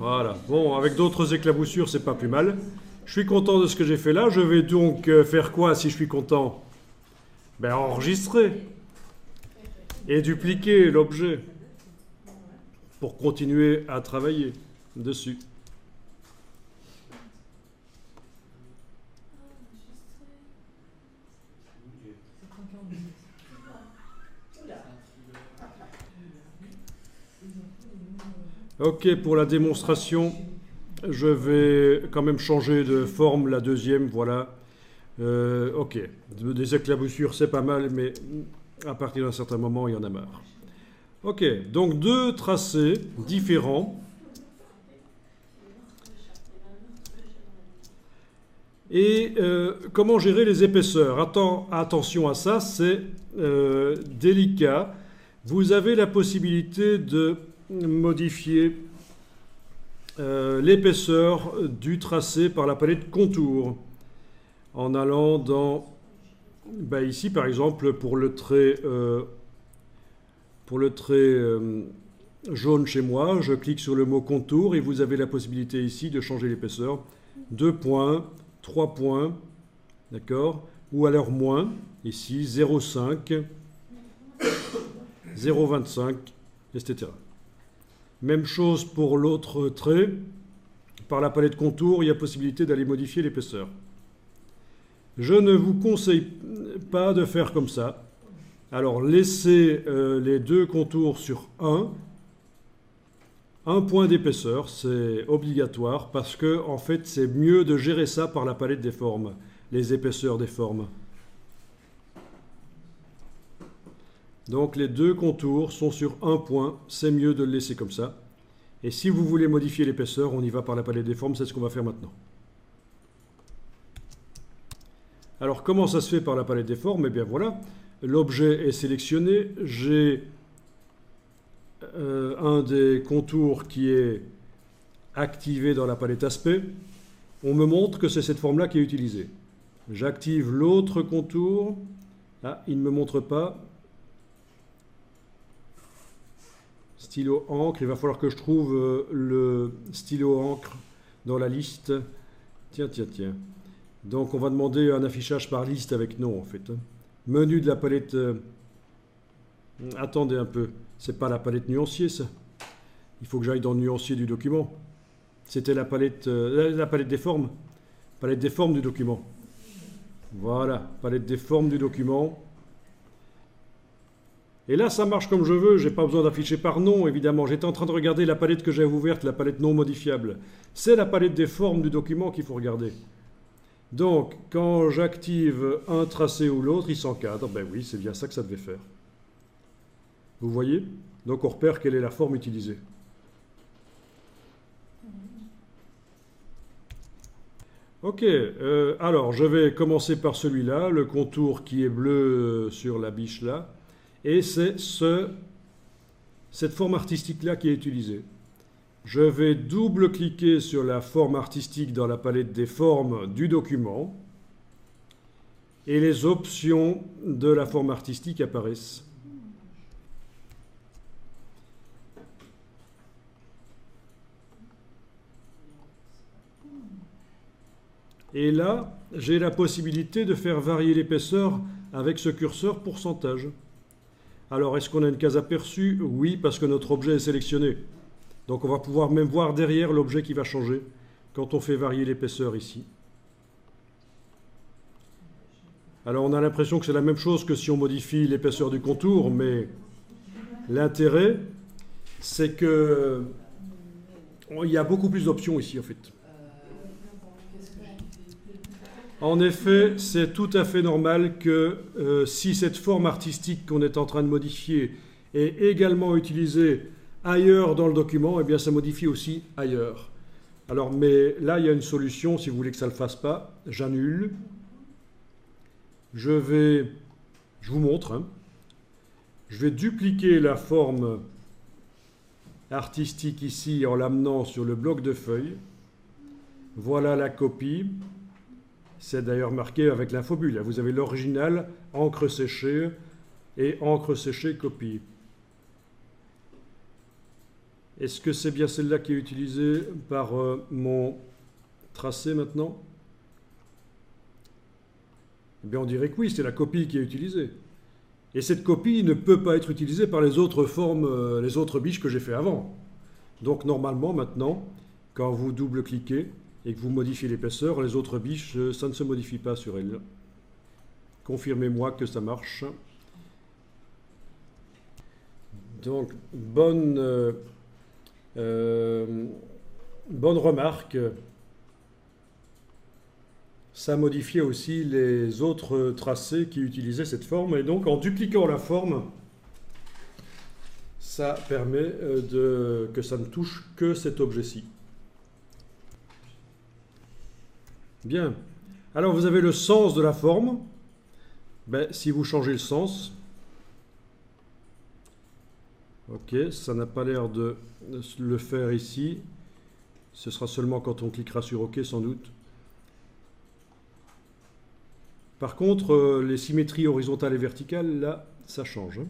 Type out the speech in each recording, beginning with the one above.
Voilà. Bon, avec d'autres éclaboussures, c'est pas plus mal. Je suis content de ce que j'ai fait là. Je vais donc faire quoi si je suis content? Ben, enregistrer et dupliquer l'objet pour continuer à travailler dessus. Ok, pour la démonstration, je vais quand même changer de forme la deuxième, voilà. Ok, des éclaboussures c'est pas mal, mais à partir d'un certain moment, il y en a marre. Ok, donc deux tracés différents. Et comment gérer les épaisseurs? Attention à ça, c'est délicat. Vous avez la possibilité de modifier l'épaisseur du tracé par la palette contour en allant dans ici par exemple pour le trait jaune chez moi, je clique sur le mot contour et vous avez la possibilité ici de changer l'épaisseur. 2 points, 3 points, d'accord, ou alors moins, ici 0,5, 0,25, etc. Même chose pour l'autre trait. Par la palette contour, il y a possibilité d'aller modifier l'épaisseur. Je ne vous conseille pas de faire comme ça. Alors, laissez les deux contours sur un point d'épaisseur, c'est obligatoire parce que, en fait, c'est mieux de gérer ça par la palette des formes, les épaisseurs des formes. Donc les deux contours sont sur un point, c'est mieux de le laisser comme ça. Et si vous voulez modifier l'épaisseur, on y va par la palette des formes, c'est ce qu'on va faire maintenant. Alors comment ça se fait par la palette des formes? Eh bien voilà, l'objet est sélectionné, j'ai un des contours qui est activé dans la palette aspect. On me montre que c'est cette forme-là qui est utilisée. J'active l'autre contour. Ah, il ne me montre pas. Stylo encre, il va falloir que je trouve le stylo encre dans la liste. Tiens. Donc on va demander un affichage par liste avec nom en fait. Menu de la palette. Attendez un peu, c'est pas la palette nuancier ça. Il faut que j'aille dans le nuancier du document. C'était la palette des formes. Palette des formes du document. Voilà, palette des formes du document. Et là, ça marche comme je veux, je n'ai pas besoin d'afficher par nom, évidemment. J'étais en train de regarder la palette que j'ai ouverte, la palette non modifiable. C'est la palette des formes du document qu'il faut regarder. Donc, quand j'active un tracé ou l'autre, il s'encadre. Ben oui, c'est bien ça que ça devait faire. Vous voyez? Donc, on repère quelle est la forme utilisée. Ok, alors je vais commencer par celui-là, le contour qui est bleu sur la biche là. Et c'est cette forme artistique-là qui est utilisée. Je vais double-cliquer sur la forme artistique dans la palette des formes du document. Et les options de la forme artistique apparaissent. Et là, j'ai la possibilité de faire varier l'épaisseur avec ce curseur pourcentage. Alors, est-ce qu'on a une case aperçue? Oui, parce que notre objet est sélectionné. Donc, on va pouvoir même voir derrière l'objet qui va changer quand on fait varier l'épaisseur ici. Alors, on a l'impression que c'est la même chose que si on modifie l'épaisseur du contour, mais l'intérêt, c'est que il y a beaucoup plus d'options ici, en fait. En effet, c'est tout à fait normal que si cette forme artistique qu'on est en train de modifier est également utilisée ailleurs dans le document, eh bien ça modifie aussi ailleurs. Alors, mais là, il y a une solution, si vous voulez que ça ne le fasse pas, j'annule. Je vous montre, hein. Je vais dupliquer la forme artistique ici en l'amenant sur le bloc de feuilles. Voilà la copie. C'est d'ailleurs marqué avec l'infobulle. Vous avez l'original, encre séchée et encre séchée copie. Est-ce que c'est bien celle-là qui est utilisée par mon tracé maintenant? Eh bien, on dirait que oui, c'est la copie qui est utilisée. Et cette copie ne peut pas être utilisée par les autres formes, les autres biches que j'ai fait avant. Donc normalement, maintenant, quand vous double-cliquez et que vous modifiez l'épaisseur, les autres biches, ça ne se modifie pas sur elles. Confirmez-moi que ça marche. Donc, bonne remarque. Ça modifiait aussi les autres tracés qui utilisaient cette forme. Et donc, en dupliquant la forme, ça permet que ça ne touche que cet objet-ci. Bien. Alors, vous avez le sens de la forme. Ben, si vous changez le sens, ok, ça n'a pas l'air de le faire ici. Ce sera seulement quand on cliquera sur OK, sans doute. Par contre, les symétries horizontales et verticales, là, ça change.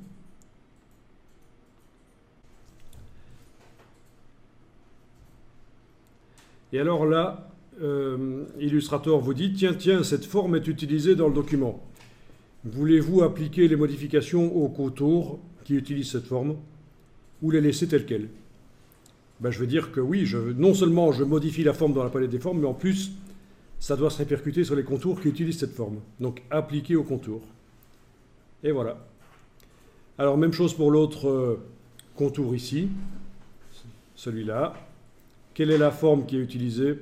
Et alors là, Illustrator vous dit, tiens, cette forme est utilisée dans le document. Voulez-vous appliquer les modifications au contour qui utilise cette forme ou les laisser telles quelles? Ben, je vais dire que oui, non seulement je modifie la forme dans la palette des formes, mais en plus, ça doit se répercuter sur les contours qui utilisent cette forme. Donc, appliquer au contour. Et voilà. Alors, même chose pour l'autre contour ici, celui-là. Quelle est la forme qui est utilisée?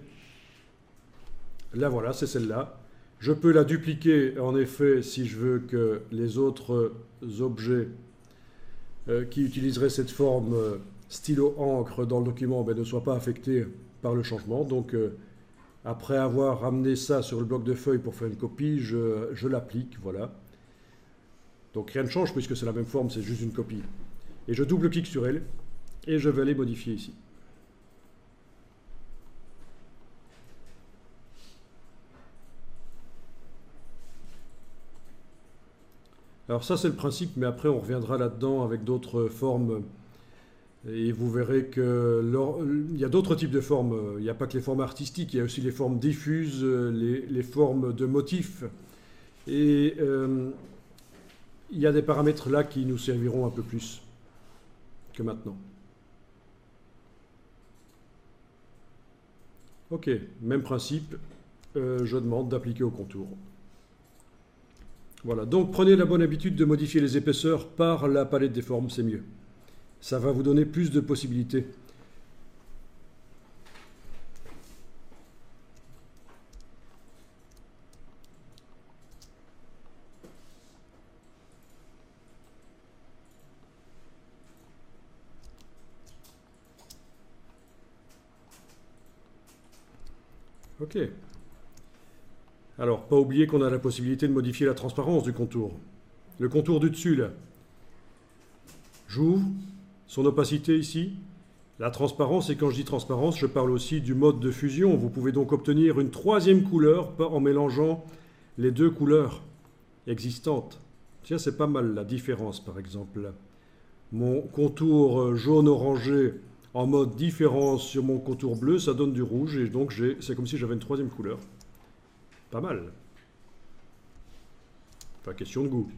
Là, voilà, c'est celle-là. Je peux la dupliquer, en effet, si je veux que les autres objets qui utiliseraient cette forme stylo encre dans le document ne soient pas affectés par le changement. Donc, après avoir ramené ça sur le bloc de feuilles pour faire une copie, je l'applique, voilà. Donc rien ne change puisque c'est la même forme, c'est juste une copie. Et je double-clique sur elle et je vais les modifier ici. Alors ça c'est le principe, mais après on reviendra là-dedans avec d'autres formes. Et vous verrez qu'il y a d'autres types de formes. Il n'y a pas que les formes artistiques, il y a aussi les formes diffuses, les formes de motifs. Et il y a des paramètres là qui nous serviront un peu plus que maintenant. Ok, même principe, je demande d'appliquer au contour. Voilà, donc prenez la bonne habitude de modifier les épaisseurs par la palette des formes, c'est mieux. Ça va vous donner plus de possibilités. Ok. Alors, pas oublier qu'on a la possibilité de modifier la transparence du contour. Le contour du dessus, là. J'ouvre. Son opacité ici, la transparence, et quand je dis transparence, je parle aussi du mode de fusion. Vous pouvez donc obtenir une troisième couleur en mélangeant les deux couleurs existantes. Tiens, c'est pas mal la différence, par exemple. Mon contour jaune-orangé en mode différence sur mon contour bleu, ça donne du rouge, et donc c'est comme si j'avais une troisième couleur. Pas mal. Pas question de goût.